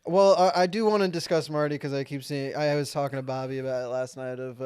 Well, I do want to discuss Marty because I keep seeing. I was talking to Bobby about it last night of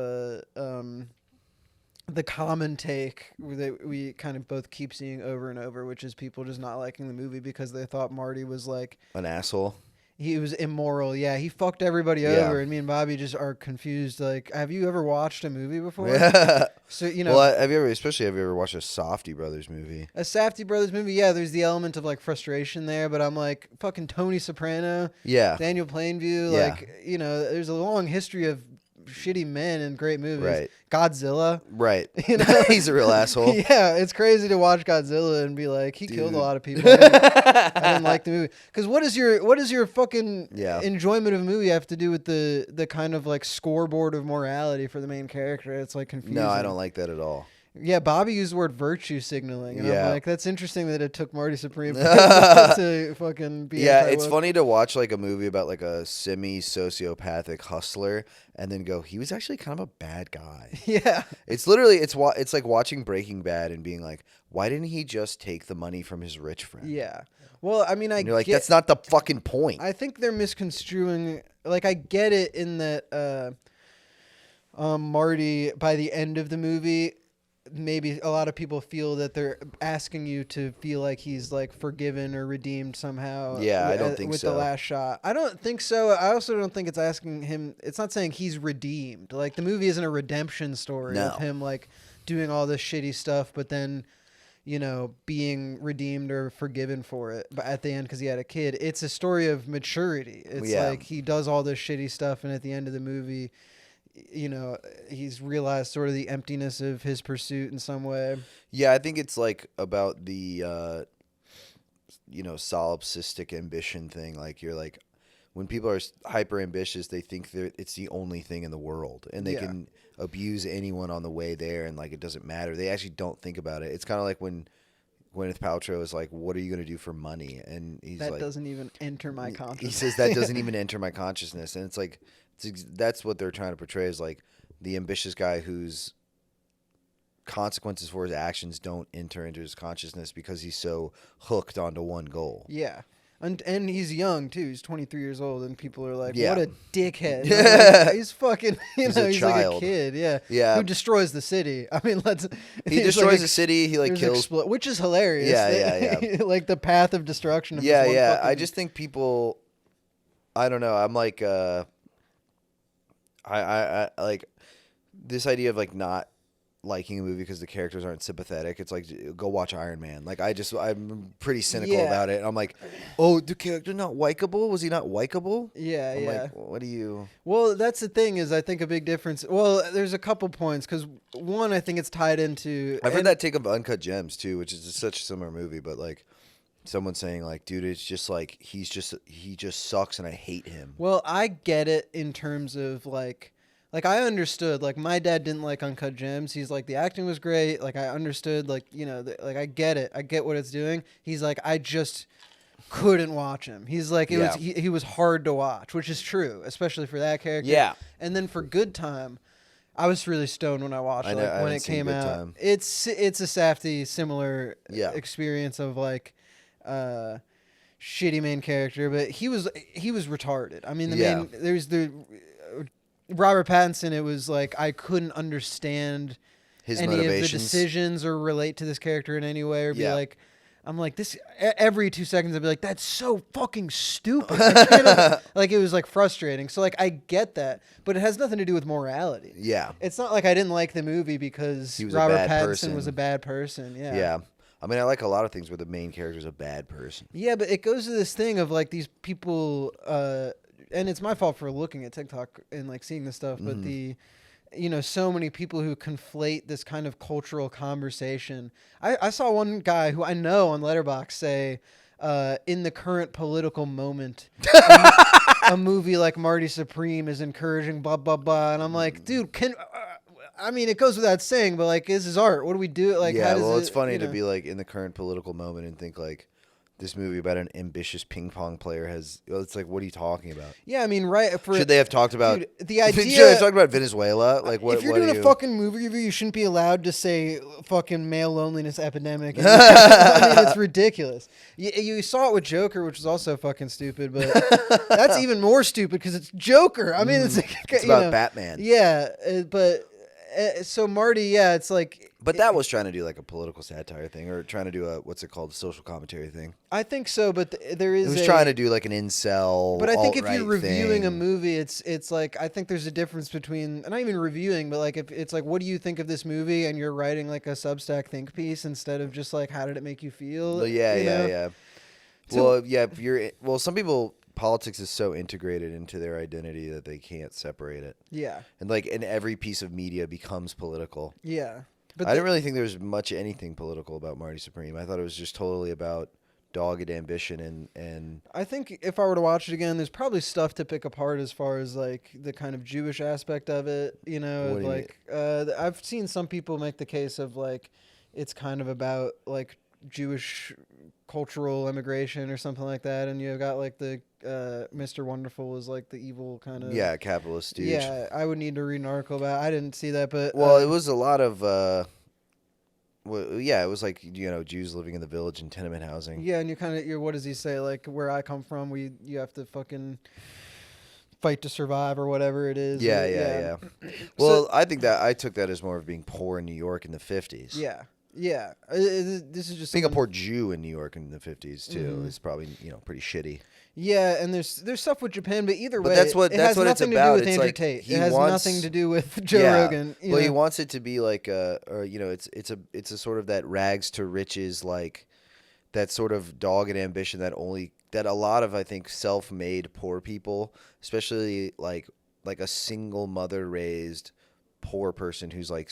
the common take that we kind of both keep seeing over and over, which is people just not liking the movie because they thought Marty was like An asshole. he was immoral. Yeah, he fucked everybody Yeah. over, and me and Bobby just are confused. Like, have you ever watched a movie before? Yeah. So you know, Well, have you ever watched a Safdie Brothers movie? a Safdie Brothers movie. Yeah, there's the element of like frustration there, but I'm like fucking Tony Soprano, Yeah. Daniel Plainview. Yeah. Like, you know, there's a long history of shitty men and great movies. Right. Godzilla. Right. You know? He's a real asshole. Yeah, it's crazy to watch Godzilla and be like, he killed a Dude. lot of people. I didn't like the movie because what does your fucking Yeah. enjoyment of a movie have to do with the kind of like scoreboard of morality for the main character? It's like confusing. No, I don't like that at all. Yeah, Bobby used the word virtue signaling, and Yeah. I'm like, that's interesting that it took Marty Supreme to fucking be. Yeah, it's anti-woke. funny to watch like a movie about like a semi-sociopathic hustler and then go, he was actually kind of a bad guy. Yeah, It's literally it's like watching Breaking Bad and being like, why didn't he just take the money from his rich friend? yeah. Well, I mean, And you're like, that's not the fucking point. I think they're misconstruing. Like, I get it in that Marty, by the end of the movie, maybe a lot of people feel that they're asking you to feel like he's like forgiven or redeemed somehow. Yeah, I don't think with so. the last shot. I don't think so. I also don't think it's asking him. It's not saying he's redeemed. Like, the movie isn't a redemption story No. of him like doing all this shitty stuff, but then, you know, being redeemed or forgiven for it. But at the end, because he had a kid, it's a story of maturity. It's Yeah. like he does all this shitty stuff, and at the end of the movie, you know, he's realized sort of the emptiness of his pursuit in some way. Yeah, I think it's like about the solipsistic ambition thing. Like, you're like, when people are hyper ambitious, they think that it's the only thing in the world, and they Yeah. can abuse anyone on the way there, and like it doesn't matter. They actually don't think about it. It's kind of like when Gwyneth Paltrow is like, "What are you going to do for money?" And he's That like, doesn't even enter my consciousness. he says that doesn't even enter my consciousness, and it's like that's what they're trying to portray is like the ambitious guy whose consequences for his actions don't enter into his consciousness because he's so hooked onto one goal. Yeah. And he's young too. He's 23 years old, and people are like, Yeah. "What a dickhead!" Yeah. Like, he's fucking, He's a he's like a child. kid, yeah, Yeah. who destroys the city. I mean, He he's destroys like the city. He like there's kills. which is hilarious. Yeah. Like the path of destruction. Of Yeah, this one yeah. fucking- I just think people. I don't know. I'm like, I like this idea of like not liking a movie because the characters aren't sympathetic. It's like, go watch Iron Man. Like, I'm pretty cynical Yeah. about it. And I'm like, oh, the character not likable? Was he not likable? Yeah, I'm yeah. like, what do you? Well, that's the thing is I think a big difference. Well, there's a couple points because one, I think it's tied into. I've heard and- that take of Uncut Gems too, which is such a similar movie, but like someone saying like, dude, it's just like he just sucks and I hate him. Well, I get it in terms of like I understood. Like, my dad didn't like Uncut Gems. He's like, the acting was great. Like, I understood. Like, you know, like I get it. I get what it's doing. He's like, I just couldn't watch him. He's like, Yeah. he was hard to watch, which is true, especially for that character. Yeah. And then for Good Time, I was really stoned when I watched I it. know- Like, I when haven't it seen came Good out. Time. It's a Safdie similar Yeah. experience of like shitty main character, but he was retarded. I mean, Yeah. there's the Robert Pattinson. It was like I couldn't understand His any of the motivations. decisions or relate to this character in any way or be Yeah. like, I'm like this every 2 seconds. I'd be like, that's so fucking stupid. I can't- like, it was like frustrating. So like I get that, but it has nothing to do with morality. Yeah. It's not like I didn't like the movie because He was a Robert bad Pattinson person. was a bad person. Yeah. Yeah. I mean, I like a lot of things where the main character is a bad person. Yeah, but it goes to this thing of like these people, and it's my fault for looking at TikTok and like seeing this stuff, but so many people who conflate this kind of cultural conversation. I saw one guy who I know on Letterboxd say, in the current political moment, a movie like Marty Supreme is encouraging blah, blah, blah. And I'm like, dude, I mean, it goes without saying, but like, this is art. What do we do? Like, Yeah, how does well, it, it's funny you to know? be like in the current political moment and think like, this movie about an ambitious ping pong player has. It's like, what are you talking about? Yeah, I mean, right? Should they have talked about the idea? Should they have talked about Venezuela? Like, what? If you're what doing are a fucking movie review, you shouldn't be allowed to say fucking male loneliness epidemic. I mean, it's ridiculous. You saw it with Joker, which was also fucking stupid, but that's even more stupid because it's Joker. I mean, it's about Batman. Yeah, but so Marty, yeah, it's like. But that was trying to do like a political satire thing, or trying to do a what's it called, a social commentary thing. I think so, but there is. It was trying to do like an incel. But I think if you're reviewing thing. a movie, it's like I think there's a difference between not even reviewing, but like if it's like what do you think of this movie, and you're writing like a Substack think piece instead of just like how did it make you feel? Well, yeah. So, some people. Politics is so integrated into their identity that they can't separate it. Yeah. And every piece of media becomes political. Yeah. But I didn't really think there was much anything political about Marty Supreme. I thought it was just totally about dogged ambition and I think if I were to watch it again, there's probably stuff to pick apart as far as like the kind of Jewish aspect of it. You know, What do you like I've seen some people make the case of like it's kind of about like Jewish cultural immigration or something like that, and you got like the Mr. Wonderful was like the evil kind of capitalist stooge. Yeah, I would need to read an article about it. I didn't see that, but it was a lot of it was like Jews living in the village and tenement housing. Yeah, and you're what does he say? Like where I come from, you have to fucking fight to survive or whatever it is. Yeah. Well, I think that I took that as more of being poor in New York in the 50s. Yeah. Yeah, this is just being a poor Jew in New York in the 50s too is probably pretty shitty. Yeah, and there's stuff with Japan, but either way, that's what it's about. To do with Andrew Tate. It has nothing to do with Joe Rogan. Well, he wants it to be like it's a sort of that rags to riches, like that sort of dogged ambition that a lot of I think self-made poor people, especially like a single mother raised poor person who's like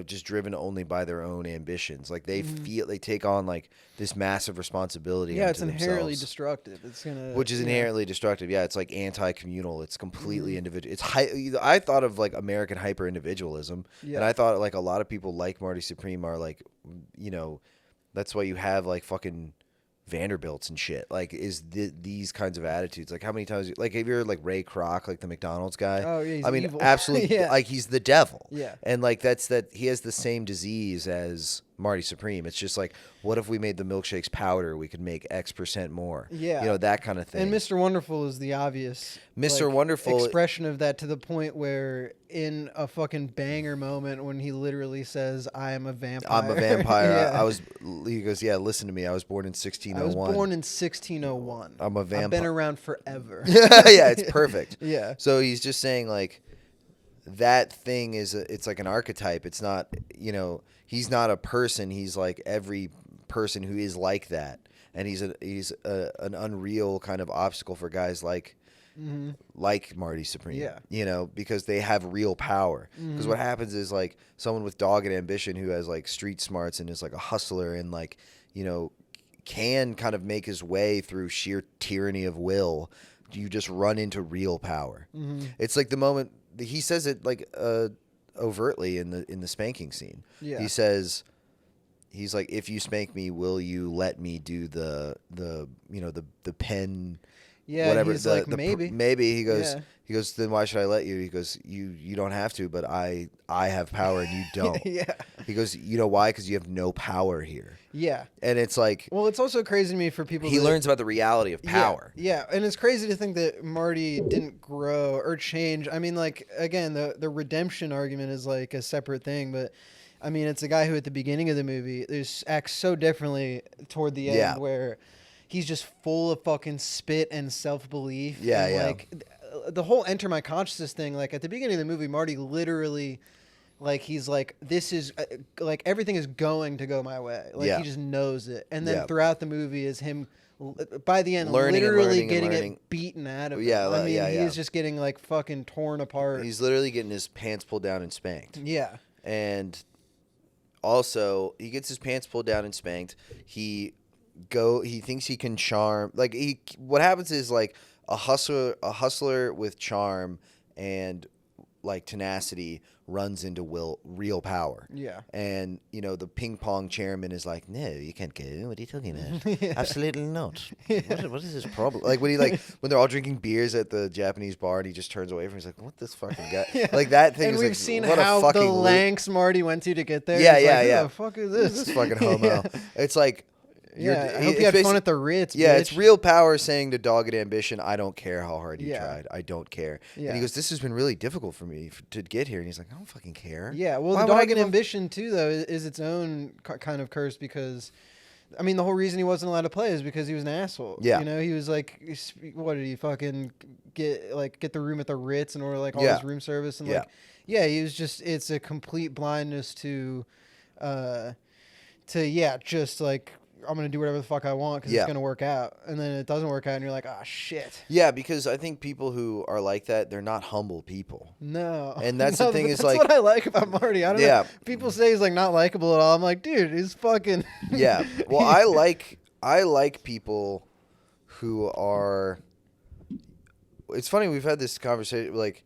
just driven only by their own ambitions. Like they feel they take on like this massive responsibility. Yeah, it's inherently destructive. Which is inherently destructive. Yeah, it's like anti-communal. It's completely individual. It's I thought of like American hyper individualism, and I thought like a lot of people like Marty Supreme are like, that's why you have like fucking Vanderbilts and shit. Like, these kinds of attitudes. Like, how many times? Like, have you heard like Ray Kroc, like the McDonald's guy? Oh yeah, he's evil. Absolutely. Yeah. Like he's the devil. Yeah. And like that he has the same disease as Marty Supreme. It's just like, what if we made the milkshakes powder? We could make X% more. Yeah. That kind of thing. And Mr. Wonderful is the obvious Wonderful expression of that, to the point where in a fucking banger moment when he literally says, "I am a vampire." I'm a vampire. Yeah. He goes, yeah, listen to me. I was born in 1601. I was born in 1601. I'm a vampire. I've been around forever. Yeah, it's perfect. Yeah. So he's just saying like that thing it's like an archetype. It's not, he's not a person. He's like every person who is like that. And he's an unreal kind of obstacle for guys like Marty Supreme, because they have real power. Because what happens is like someone with dogged ambition who has like street smarts and is like a hustler and like, can kind of make his way through sheer tyranny of will. You just run into real power. It's like the moment he says it like overtly in the spanking scene. Yeah. He says, he's like, if you spank me, will you let me do the pen? Yeah, whatever. He's like, maybe. Maybe he goes. Yeah. He goes. Then why should I let you? He goes. You don't have to, but I have power and you don't. Yeah. He goes. You know why? Because you have no power here. Yeah. And it's like. Well, it's also crazy to me for people. He learns about the reality of power. Yeah, and it's crazy to think that Marty didn't grow or change. I mean, like again, the redemption argument is like a separate thing, but. I mean, it's a guy who at the beginning of the movie acts so differently toward the end where he's just full of fucking spit and self-belief. Yeah, and yeah. Like the whole enter my consciousness thing, like at the beginning of the movie, Marty literally, like he's like, this is like everything is going to go my way. Like he just knows it. And then throughout the movie is him by the end literally getting it beaten out of him. I mean, he's just getting like fucking torn apart. He's literally getting his pants pulled down and spanked. Yeah. And also, he gets his pants pulled down and spanked. He thinks he can charm. Like what happens is like a hustler with charm and like tenacity runs into real power. Yeah. And the ping pong chairman is like, no, you can't go. What are you talking about? Yeah. Absolutely not. What is his problem? Like when when they're all drinking beers at the Japanese bar and he just turns away from him, he's like, what this fucking guy? Yeah. Like that thing and is we've like, seen what how a fucking the lengths Marty went to get there. Yeah, It's yeah, like, yeah. Who the fuck is this? This fucking homo. Yeah. It's like, I hope you had fun at the Ritz. Yeah, bitch. it's real power saying to dogged ambition, I don't care how hard you Yeah. tried. I don't care. Yeah. And he goes, this has been really difficult for me to get here. And he's like, I don't fucking care. Yeah, well, Why the would I dogged give a- ambition too, though, is its own kind of curse because, I mean, the whole reason he wasn't allowed to play is because he was an asshole. Yeah. He was like, what did he fucking get the room at the Ritz and order like all Yeah. his room service and Yeah. like, yeah, he was just it's a complete blindness to just like. I'm going to do whatever the fuck I want because it's going to work out. And then it doesn't work out and you're like, oh, shit. Yeah, because I think people who are like that, they're not humble people. No. And that's the thing but is that's like... what I like about Marty. I don't Yeah. know. People say he's like not likable at all. I'm like, dude, he's fucking... Yeah. Well, I like people who are... It's funny, we've had this conversation, like...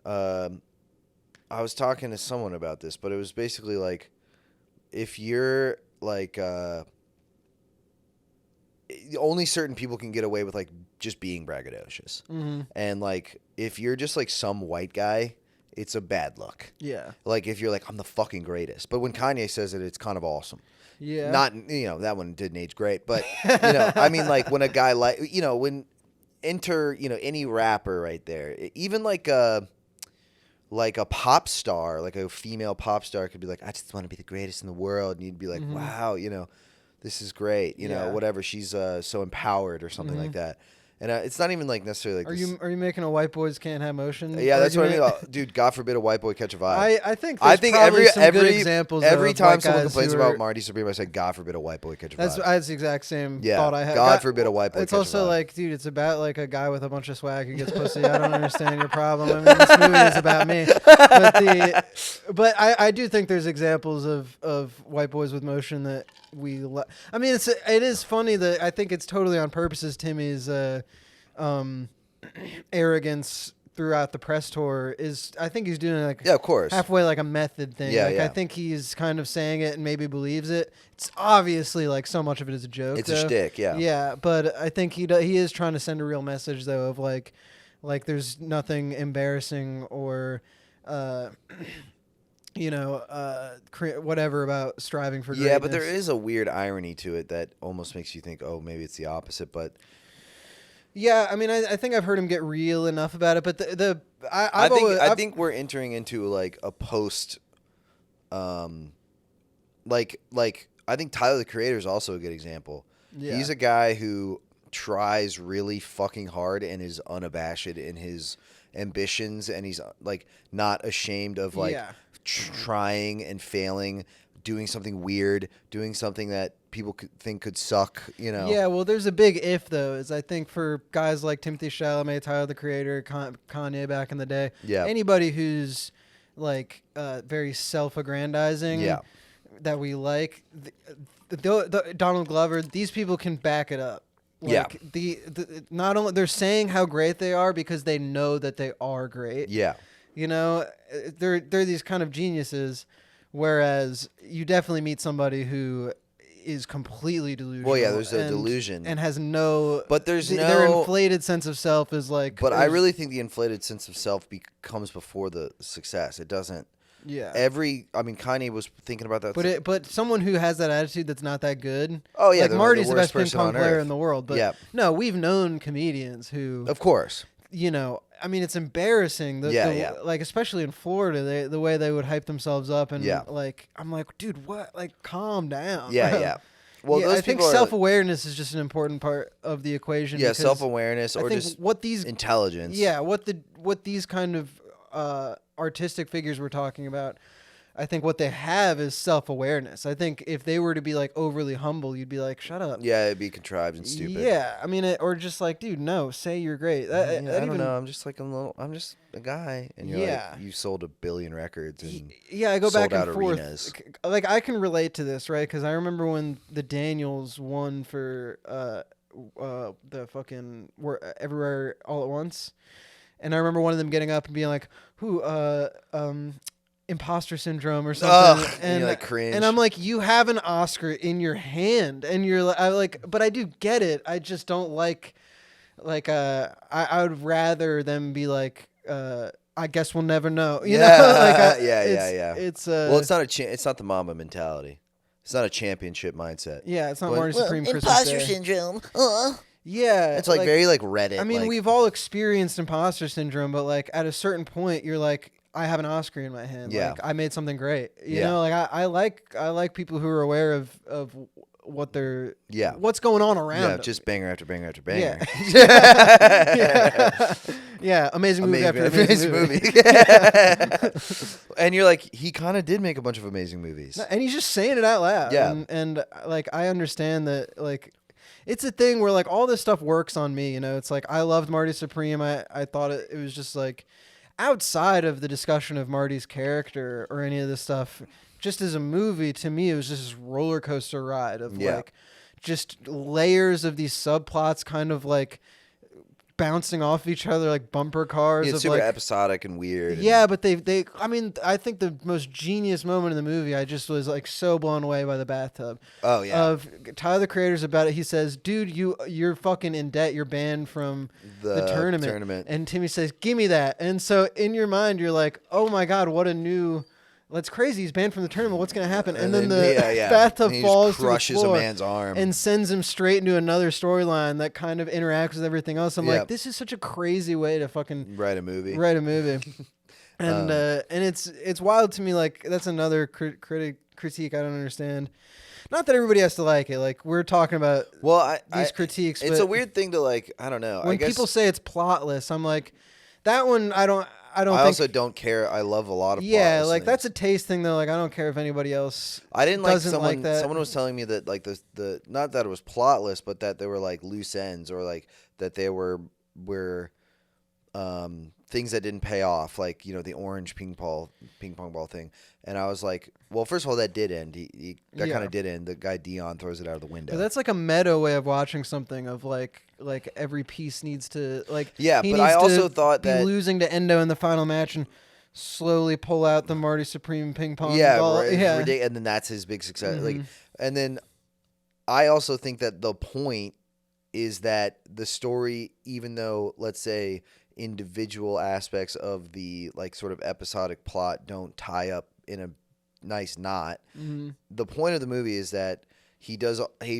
I was talking to someone about this, but it was basically like, if you're like... only certain people can get away with like just being braggadocious. Mm-hmm. And like if you're just like some white guy, it's a bad look. Yeah. Like if you're like, I'm the fucking greatest. But when Kanye says it, it's kind of awesome. Yeah. Not that one didn't age great, but I mean like when a guy when enter any rapper right there, even like a pop star, like a female pop star could be like, I just want to be the greatest in the world, and you'd be like, Mm-hmm. wow, this is great, Yeah. whatever. She's so empowered or something like that. And it's not even like necessarily like Are you making a white boys can't have motion? Yeah, that's what I mean. argument? Dude, God forbid a white boy catch a vibe. I think probably some good examples. Every of time white someone guys complains who about are- Marty Supreme, I say, God forbid a white boy catch a That's vibe. the exact same Yeah, thought I had. God forbid a white boy It's catch a also vibe. like, dude, it's about like a guy with a bunch of swag who gets pussy. I don't understand your problem. I mean, this movie is about me. But I do think there's examples of white boys with motion that I mean, it is funny that I think it's totally on purpose as Timmy's arrogance throughout the press tour is. I think he's doing like Yeah, of course. halfway like a method thing. Yeah, like yeah. I think he's kind of saying it and maybe believes it. It's obviously like so much of it is a joke. It's though. a shtick, yeah. Yeah, but I think he is trying to send a real message though of like there's nothing embarrassing or whatever about striving for greatness. Yeah, but there is a weird irony to it that almost makes you think, oh, maybe it's the opposite. But yeah, I mean, I think I've heard him get real enough about it, but I think we're entering into like a post, like I think Tyler the Creator is also a good example. Yeah. He's a guy who tries really fucking hard and is unabashed in his ambitions, and he's like not ashamed of like trying and failing, doing something weird, doing something that people think could suck, Yeah, well, there's a big if though. Is I think for guys like Timothee Chalamet, Tyler the Creator, Kanye back in the day, anybody who's like very self-aggrandizing, that we like, the Donald Glover, these people can back it up. Like the not only they're saying how great they are because they know that they are great. Yeah. They're these kind of geniuses, whereas you definitely meet somebody who is completely delusional. Well, yeah, there's a delusion. And has no... But their inflated sense of self is like... But I really think the inflated sense of self comes before the success. It doesn't... Yeah. Kanye was thinking about that. But someone who has that attitude that's not that good... Oh, yeah. Like Marty's the best ping person pong on player earth. in the world. But no, we've known comedians who... Of course. I mean, it's embarrassing. Like, especially in Florida, the way they would hype themselves up. And, like, I'm like, dude, what? Like, calm down. Yeah, yeah. Well, those I think people self-awareness is just an important part of the equation. Yeah, self-awareness or just intelligence. Yeah, what these kind of artistic figures we're talking about, I think what they have is self-awareness. I think if they were to be like overly humble, you'd be like, shut up. Yeah, it'd be contrived and stupid. Yeah, I mean, or just like, dude, no, say you're great. I don't know. I'm just a guy, and you're like, you sold 1 billion records and I go back and forth. Arenas. Like I can relate to this, right? Because I remember when the Daniels won for the fucking Everywhere All at Once. And I remember one of them getting up and being like, imposter syndrome or something. And you're like cringe. And I'm like, you have an Oscar in your hand, and you're like, but I do get it. I just don't like I would rather them be like, I guess we'll never know. You know? It's well, it's not the Mamba mentality. It's not a championship mindset. Yeah, it's not Marty Supreme Christmas imposter Day. syndrome. Yeah, it's like very like Reddit. I mean, we've all experienced imposter syndrome, but like at a certain point, you're like, I have an Oscar in my hand. Yeah. Like, I made something great. You know, like I like people who are aware of what they're what's going on around them. Just banger after banger after banger. Yeah, amazing movie after amazing movie. And you're like, he kind of did make a bunch of amazing movies. And he's just saying it out loud. Yeah. And like, I understand that, like, it's a thing where like all this stuff works on me, you know. It's like I loved Marty Supreme. I thought it was just like outside of the discussion of Marty's character or any of this stuff, just as a movie, to me it was just this roller coaster ride of like just layers of these subplots kind of like bouncing off each other like bumper cars. It's of super like, episodic and weird. Yeah, but they I mean, I think the most genius moment in the movie, I just was like so blown away by the bathtub. Oh yeah. Of Tyler the Creator's about it. He says, "Dude, you're fucking in debt. You're banned from the tournament." And Timmy says, "Give me that." And so in your mind, you're like, "Oh my God, what a new." That's crazy. He's banned from the tournament. What's going to happen? And then the bathtub falls crushes to the floor a man's arm and sends him straight into another storyline that kind of interacts with everything else. I'm like, this is such a crazy way to fucking write a movie. And it's wild to me. Like, that's another critique I don't understand. Not that everybody has to like it. Like, we're talking about these critiques. It's a weird thing to like. I don't know. When people say it's plotless, I'm like, that one I don't. I also don't care. I love a lot of like things. That's a taste thing though. Like, I don't care if anybody else. I didn't like like that. Someone was telling me that like the not that it was plotless, but that there were like loose ends or like that there were things that didn't pay off, like, you know, the orange ping pong ball thing. And I was like, well, first of all, that did end. That kind of did end. The guy Dion throws it out of the window. But that's like a meta way of watching something of like every piece needs to like. Yeah, but I also thought that losing to Endo in the final match and slowly pull out the Marty Supreme ping pong ball. And then that's his big success. Mm-hmm. Like, and then I also think that the point is that the story, even though, let's say, individual aspects of the like sort of episodic plot don't tie up in a nice knot. Mm-hmm. The point of the movie is that he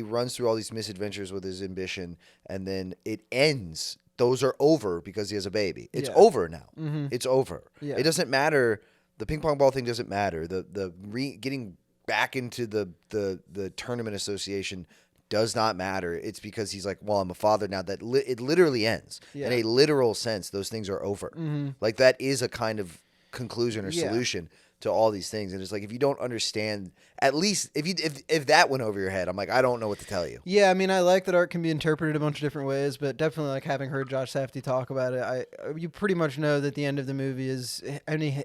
runs through all these misadventures with his ambition, and then it ends. Those are over because he has a baby. It's over now. Mm-hmm. It's over. Yeah. It doesn't matter. The ping pong ball thing doesn't matter. Getting back into the tournament association does not matter. It's because he's like, well, I'm a father now. That it literally ends in a literal sense. Those things are over. Mm-hmm. Like, that is a kind of conclusion or solution to all these things. And it's like, if you don't understand, at least if that went over your head, I'm like, I don't know what to tell you. Yeah, I mean, I like that art can be interpreted a bunch of different ways, but definitely, like, having heard Josh Safdie talk about it, you pretty much know that the end of the movie is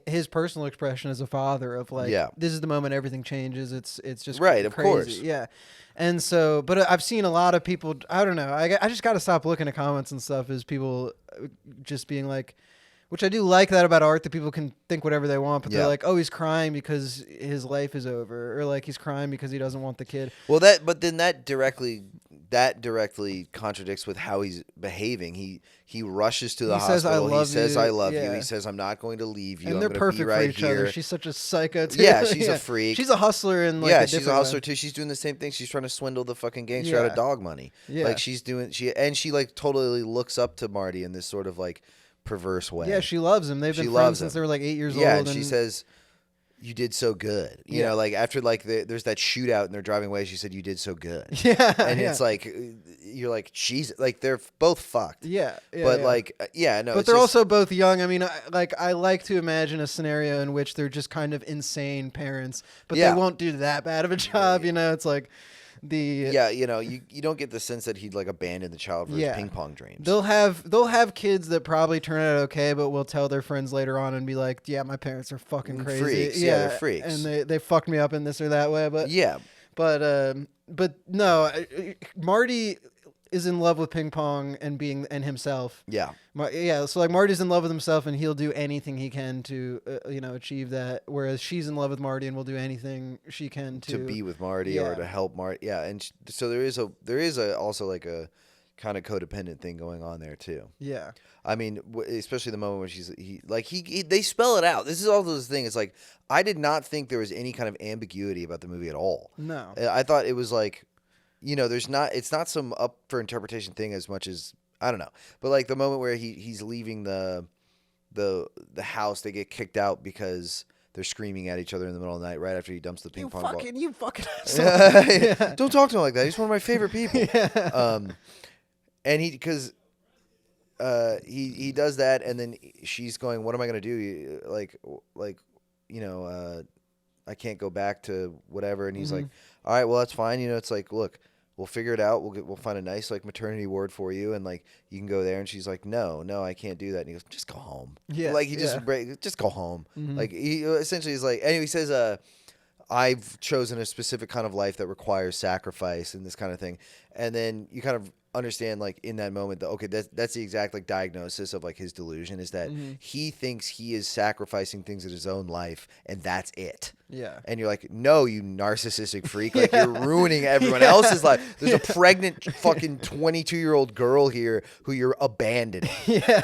his personal expression as a father of like, this is the moment everything changes. It's just right, crazy. Of course, yeah. And so, but I've seen a lot of people. I don't know. I just got to stop looking at comments and stuff as people just being like. Which I do like that about art, that people can think whatever they want, but they're like, oh, he's crying because his life is over, or like he's crying because he doesn't want the kid. Well, but then that directly contradicts with how he's behaving. He rushes to the hospital. He says, I love you. He says, I'm not going to leave you. And they're perfect for each other. She's such a psycho too. Yeah, she's a freak. She's a hustler and like she's a hustler too. She's doing the same thing. She's trying to swindle the fucking gangster out of dog money. Yeah, like she like totally looks up to Marty in this sort of like perverse way. Yeah, she loves him. They've been friends since they were like 8 years old. Yeah, and she says, you did so good. You know, like after like there's that shootout and they're driving away, she said, you did so good. Yeah. And it's like, you're like, she's like, they're both fucked. Yeah. But like, no. But they're also both young. I mean, I like to imagine a scenario in which they're just kind of insane parents, but they won't do that bad of a job. You know, it's like, you don't get the sense that he'd like abandon the child for his ping pong dreams. They'll have kids that probably turn out okay, but will tell their friends later on and be like, yeah, my parents are fucking crazy. Freaks. Yeah, they're freaks. And they fucked me up in this or that way. But yeah. But no, Marty, is in love with ping pong and himself. Yeah. So like Marty's in love with himself and he'll do anything he can to achieve that. Whereas she's in love with Marty and will do anything she can to be with Marty or to help Marty. Yeah, and so there is also like a kind of codependent thing going on there too. Yeah. I mean, especially the moment when they spell it out. This is all those things. It's like I did not think there was any kind of ambiguity about the movie at all. No. I thought it was like, it's not some up for interpretation thing as much as I don't know. But like the moment where he's leaving the house, they get kicked out because they're screaming at each other in the middle of the night right after he dumps the ping pong ball. You fucking yeah. Don't talk to him like that. He's one of my favorite people. Yeah. And he does that, and then she's going, "What am I going to do? I can't go back to whatever." And he's like, "All right, well that's fine. It's like, look, we'll figure it out. We'll find a nice like maternity ward for you, and like you can go there." And she's like, "No, I can't do that." And he goes, "Just go home." Yeah, like he just go home. Like he essentially is like, anyway, he says, "I've chosen a specific kind of life that requires sacrifice and this kind of thing," and then you kind of understand like in that moment that okay, that's the exact like diagnosis of like his delusion is that he thinks he is sacrificing things in his own life and that's it. Yeah. And you're like, no, you narcissistic freak. Like you're ruining everyone else's life. There's a pregnant fucking 22-year-old girl here who you're abandoning.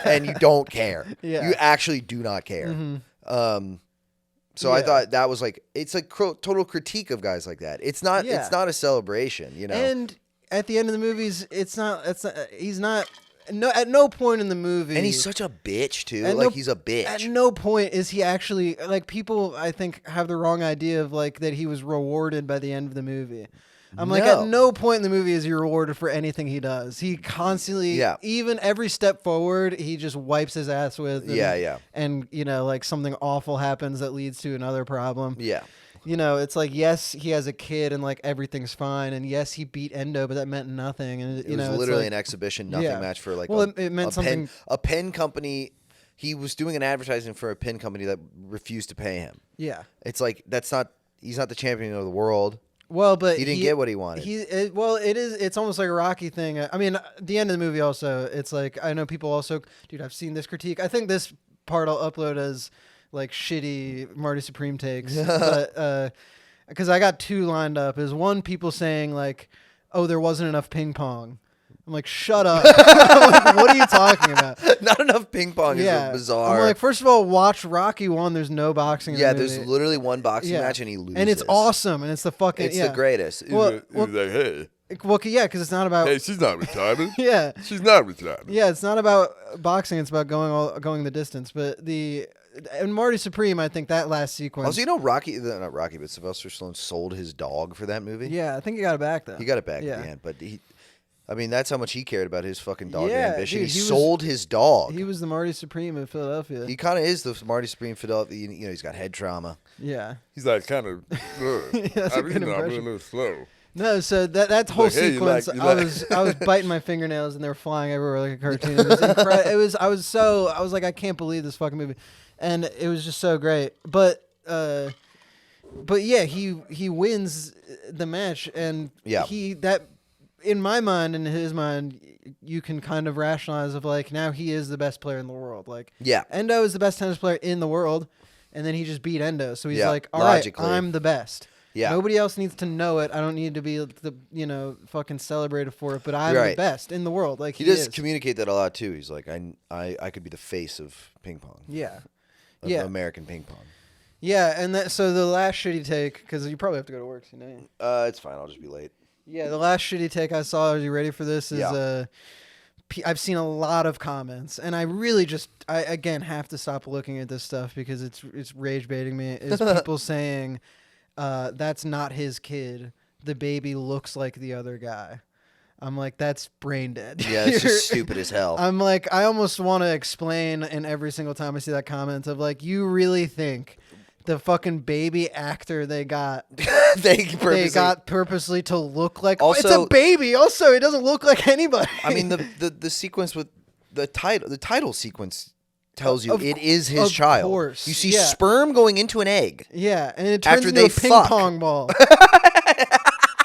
And you don't care. You actually do not care. So I thought that was like, it's a total critique of guys like that. It's not a celebration, And at the end of the movies, he's not at no point in the movie. And he's such a bitch too. He's a bitch. At no point is he actually like people I think have the wrong idea of like that he was rewarded by the end of the movie. I'm like at no point in the movie is he rewarded for anything he does. He constantly even every step forward, he just wipes his ass with and like something awful happens that leads to another problem. Yeah. It's like, yes, he has a kid and like everything's fine. And yes, he beat Endo, but that meant nothing. And it was literally an exhibition, nothing match for like it meant something. A pen company. He was doing an advertising for a pen company that refused to pay him. Yeah. It's like, he's not the champion of the world. Well, but he didn't get what he wanted. It's almost like a Rocky thing. I mean, the end of the movie also, it's like, I know people also, dude, I've seen this critique. I think this part I'll upload as like shitty Marty Supreme takes, but because I got two lined up. Is one people saying like, "Oh, there wasn't enough ping pong." I'm like, shut up. Like, what are you talking about? Not enough ping pong is bizarre. I'm like, first of all, watch Rocky 1. There's no boxing in the movie. There's literally one boxing match and he loses. And it's awesome. And it's the fucking, it's the greatest. Well, he's like, hey. Well, yeah, because it's not about... Hey, she's not retirement. Yeah. She's not retirement. Yeah, it's not about boxing. It's about going the distance. But and Marty Supreme, I think that last sequence... Also, not Rocky, but Sylvester Stallone sold his dog for that movie? Yeah, I think he got it back, though. He got it back at the end, but that's how much he cared about his fucking dog ambition. Dude, he sold his dog. He was the Marty Supreme in Philadelphia. He kind of is the Marty Supreme in Philadelphia. He's got head trauma. Yeah. He's like kind of... I'm a little slow. No, so that whole sequence, I was biting my fingernails and they were flying everywhere like a cartoon. It was incredible. I was like, I can't believe this fucking movie, and it was just so great. But yeah, he wins the match, and in my mind and in his mind, you can kind of rationalize of like now he is the best player in the world. Like Endo is the best tennis player in the world, and then he just beat Endo, so he's like, all right, I'm the best. Yeah. Nobody else needs to know it. I don't need to be the fucking celebrated for it, but I'm the best in the world. Like he does communicate that a lot too. He's like, I could be the face of ping pong. Yeah. Of American ping pong. Yeah, and so the last shitty take, because you probably have to go to work tonight. It's fine. I'll just be late. Yeah, the last shitty take I saw. Are you ready for this? Is I've seen a lot of comments, and I really I again have to stop looking at this stuff because it's rage baiting me. Is people saying, that's not his kid. The baby looks like the other guy. I'm like, that's brain dead. Yeah, it's just stupid as hell. I'm like, I almost want to explain, and every single time I see that comment of like, you really think the fucking baby actor they got they got purposely to look like it's a baby. Also, it doesn't look like anybody. I mean, the sequence with the title sequence tells you it is his child. Course. You see sperm going into an egg. Yeah, and it turns into a ping pong ball.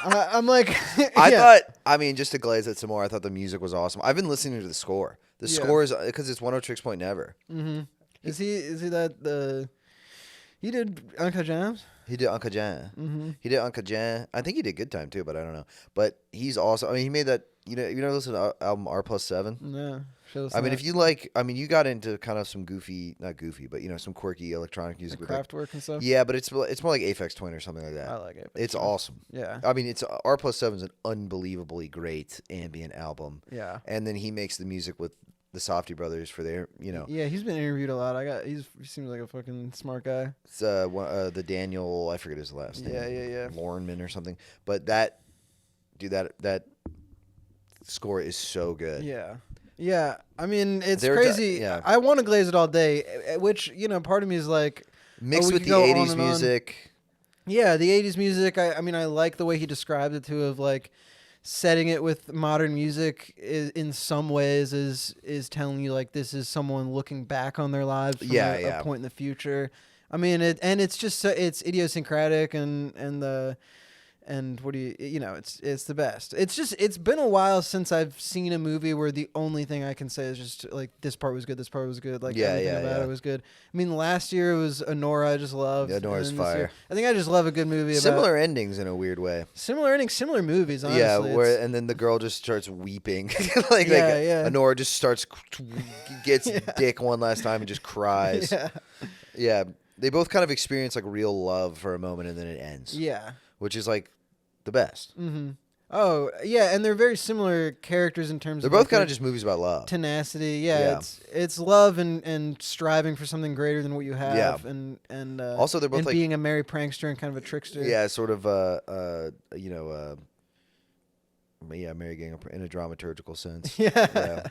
I'm like, I thought, I mean, just to glaze it some more, I thought the music was awesome. I've been listening to the score. The score is because it's One Oh Tricks Point Never. Mm-hmm. Is he that he did Uncut Gems? He did Uncle Jan. Mm-hmm. He did Uncle Jan. I think he did Good Time too, but I don't know. But he's also. I mean, he made that. You know, listen to the album R+7. No. I mean, if you like, I mean, you got into kind of some goofy, not goofy, but some quirky electronic music like with Kraftwerk and stuff. Yeah, but it's more like Aphex Twin or something like that. I like it. It's awesome. Yeah. I mean, it's R+7 is an unbelievably great ambient album. Yeah. And then he makes the music with the Softy Brothers for their, Yeah, he's been interviewed a lot. He seems like a fucking smart guy. It's the Daniel, I forget his last name. Yeah. Laurenman or something. But that score is so good. Yeah. Yeah. I mean, it's They're crazy. yeah. I want to glaze it all day, which, part of me is like, Mixed we with could the go on 80s and on. music. Yeah, the 80s music. I mean, I like the way he described it too, of like setting it with modern music in some ways is telling you like this is someone looking back on their lives from a point in the future. I mean, it's just it's idiosyncratic and what do it's the best. It's been a while since I've seen a movie where the only thing I can say is just like this part was good, like everything about it was good. I mean, last year it was Anora, I just loved. Yeah, Anora's fire. I think I just love a good movie about similar endings in a weird way. Similar endings, similar movies, honestly. Yeah, and then the girl just starts weeping. like Anora just starts gets dick one last time and just cries. Yeah. They both kind of experience like real love for a moment and then it ends. Yeah. Which is like the best. Mm-hmm. Oh, yeah, and they're very similar characters in terms of... They're both kind of just movies about love. Tenacity, yeah. It's love and striving for something greater than what you have. Yeah. And also, they're both and like... being a merry prankster and kind of a trickster. Yeah, sort of, Mary Gang in a dramaturgical sense. Yeah.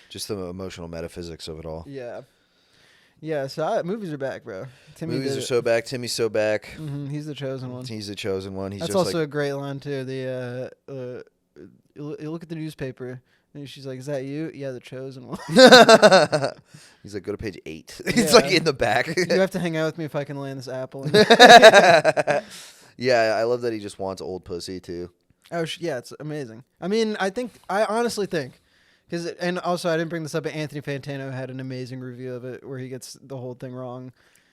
Just the emotional metaphysics of it all. Yeah. Yeah, so movies are back, bro. Movies are so back. Timmy's so back. Mm-hmm. He's the chosen one. He's the chosen one. That's just also a great line, too. You look at the newspaper, and she's like, is that you? Yeah, the chosen one. He's like, go to page 8. It's like in the back. You have to hang out with me if I can land this apple. Yeah, I love that he just wants old pussy, too. Oh, yeah, it's amazing. I mean, I honestly think... And also, I didn't bring this up, but Anthony Fantano had an amazing review of it where he gets the whole thing wrong.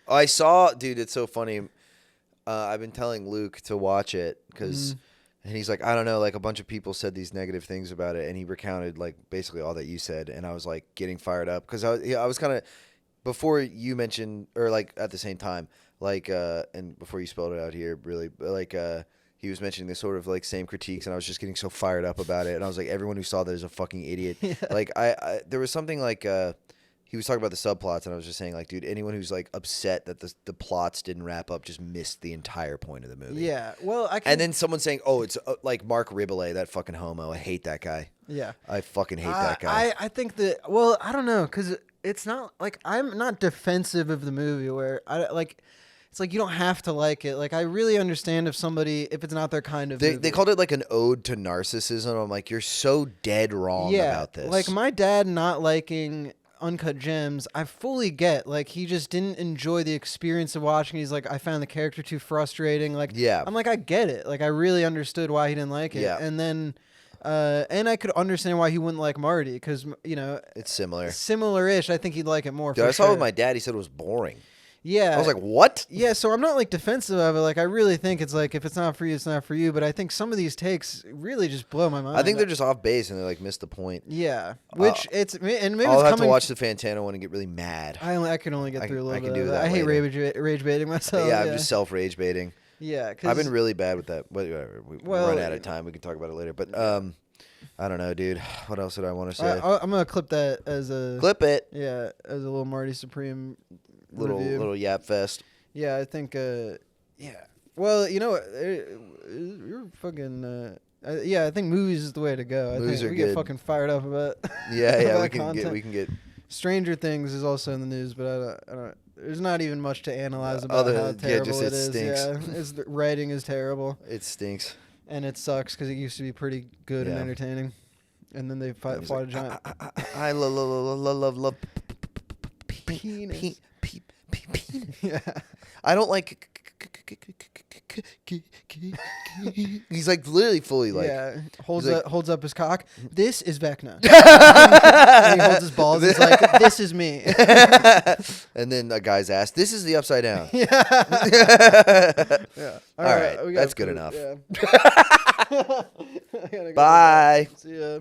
I saw, dude, it's so funny. I've been telling Luke to watch it because, and he's like, I don't know, like a bunch of people said these negative things about it, and he recounted like basically all that you said, and I was like getting fired up because I was kind of, before you mentioned, or like at the same time, like, and before you spelled it out here, really, like, he was mentioning this sort of like same critiques, and I was just getting so fired up about it. And I was like, everyone who saw that is a fucking idiot. Yeah. Like I there was something like he was talking about the subplots, and I was just saying like, dude, anyone who's like upset that the plots didn't wrap up just missed the entire point of the movie. Yeah, well, and then someone saying, oh, it's like Mark Riboulet, that fucking homo. I hate that guy. Yeah, I fucking hate that guy. I think that. Well, I don't know, because it's not like I'm not defensive of the movie where I like. It's like you don't have to like it. Like I really understand if it's not their kind of movie. They called it like an ode to narcissism. I'm like, you're so dead wrong about this. Like my dad not liking Uncut Gems, I fully get. Like he just didn't enjoy the experience of watching. He's like, I found the character too frustrating. Like I'm like, I get it. Like I really understood why he didn't like it. Yeah. And then and I could understand why he wouldn't like Marty because it's similar-ish. I think he'd like it more. Dude, I saw it with my dad. He said it was boring. Yeah. I was like, what? Yeah, so I'm not like defensive of it. Like I really think it's like if it's not for you, it's not for you. But I think some of these takes really just blow my mind. I think they're just off base and they like missed the point. Yeah. Which and maybe I'll have to watch the Fantano one and get really mad. I can only get through a little bit. I can do that. I hate rage baiting myself. Yeah, I'm just self rage baiting. Yeah, I've been really bad with that. We run out of time. We can talk about it later. But I don't know, dude. What else did I want to say? I'm gonna clip that as a clip it. Yeah, as a little Marty Supreme little yap fest. Yeah, I think. Yeah. Well, you're fucking. I think movies is the way to go. Movies think are we good. get fucking fired up about. Yeah, about we can get. Stranger Things is also in the news, but I don't. There's not even much to analyze about how terrible it is. Stinks. The writing is terrible. It stinks. And it sucks because it used to be pretty good and entertaining. And then they fought a giant. I love penis. Yeah. I don't like He's like literally fully like. Yeah, holds like- holds up his cock. This is Vecna. And he holds his balls. He's like, this is me. And then a guy's ass. This is the upside down. Yeah. All right, we that's gotta good enough. Yeah. I gotta go. Bye. See ya.